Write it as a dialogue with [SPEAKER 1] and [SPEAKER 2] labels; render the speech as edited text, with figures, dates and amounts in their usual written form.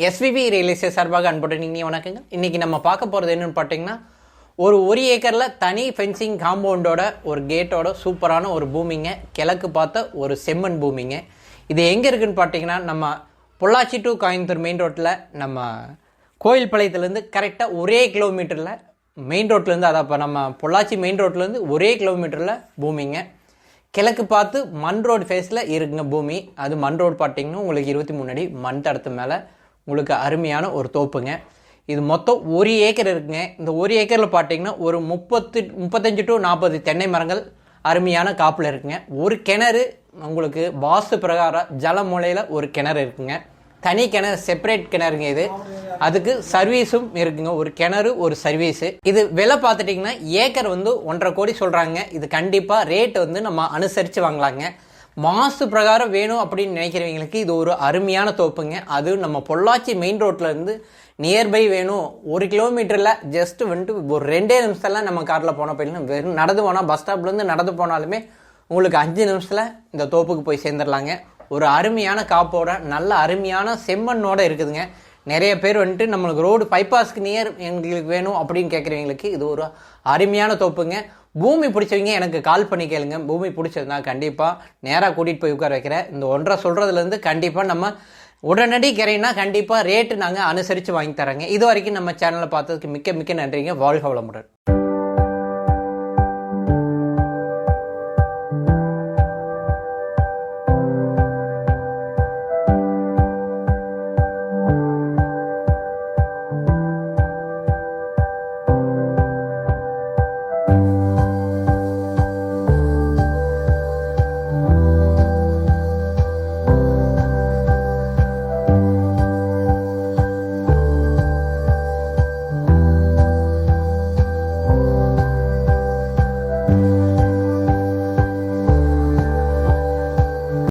[SPEAKER 1] SPB real estate சார்பாக அன்புடன் நீங்கள் வணக்கங்க. இன்றைக்கி நம்ம பார்க்க போகிறது என்னென்னு பார்த்தீங்கன்னா, ஒரு ஏக்கரில் தனி ஃபென்சிங் காம்பவுண்டோட ஒரு கேட்டோட சூப்பரான ஒரு பூமிங்க. கிழக்கு பார்த்த ஒரு செம்மண் பூமிங்க. இது எங்கே இருக்குதுன்னு பார்த்தீங்கன்னா, நம்ம பொள்ளாச்சி டு கோயம்புத்தூர் மெயின் ரோட்டில் நம்ம கோயில்பாளையத்துலேருந்து கரெக்டாக ஒரே கிலோமீட்டரில் மெயின் ரோட்லேருந்து, அதை இப்போ நம்ம பொள்ளாச்சி மெயின் ரோட்லேருந்து ஒரே கிலோமீட்டரில் பூமிங்க. கிழக்கு பார்த்து மண் ரோடு ஃபேஸில் இருக்குங்க பூமி. அது மண் ரோடு பார்த்தீங்கன்னா உங்களுக்கு 23 அடி மண் தடத்து மேலே உங்களுக்கு அருமையான ஒரு தோப்புங்க. இது மொத்தம் 1 ஏக்கர் இருக்குங்க. இந்த 1 ஏக்கரில் பார்த்தீங்கன்னா ஒரு 35 to 40 தென்னை மரங்கள் அருமையான காப்பில் இருக்குங்க. ஒரு கிணறு உங்களுக்கு வாஸ்து பிரகாரம் ஜல மூலையில் ஒரு கிணறு இருக்குங்க. தனி கிணறு, செப்பரேட் கிணறுங்க இது. அதுக்கு சர்வீஸும் இருக்குங்க. ஒரு கிணறு, ஒரு சர்வீஸு. இது விலை பார்த்துட்டிங்கன்னா ஏக்கர் 1.5 கோடி சொல்கிறாங்க. இது கண்டிப்பாக ரேட் நம்ம அனுசரித்து வாங்கலாங்க. மாசு பிரகாரம் வேணும் அப்படின்னு நினைக்கிறவங்களுக்கு இது ஒரு அருமையான தோப்புங்க. அது நம்ம பொள்ளாச்சி மெயின் ரோட்டில் இருந்து நியர்பை வேணும், 1 கிலோமீட்டரில் ஜஸ்ட் ஒரு 2 நிமிஷத்தில் நம்ம காரில் போனால் போயிடலாம். வெறும் நடந்து போனால், பஸ் ஸ்டாப்லேருந்து நடந்து போனாலுமே உங்களுக்கு 5 நிமிஷத்தில் இந்த தோப்புக்கு போய் சேர்ந்துடலாங்க. ஒரு அருமையான காப்போட நல்ல அருமையான செம்மண்ணோட இருக்குதுங்க. நிறைய பேர் நம்மளுக்கு ரோடு பைபாஸ்க்கு நியர் எங்களுக்கு வேணும் அப்படின்னு கேட்குறவங்களுக்கு இது ஒரு அருமையான தோப்புங்க. பூமி பிடிச்சவங்க எனக்கு கால் பண்ணி கேளுங்க. பூமி பிடிச்சதுனா கண்டிப்பாக நேராக கூட்டிகிட்டு போய் உட்கார வைக்கிறேன். இந்த 1.5 சொல்கிறதுலேருந்து கண்டிப்பாக நம்ம உடனடி கிரைனா கண்டிப்பாக ரேட்டு நாங்கள் அனுசரித்து வாங்கி தரேங்க. இது வரைக்கும் நம்ம சேனலை பார்த்ததுக்கு மிக்க மிக்க நன்றிங்க. வாழ்க வளமுடன்.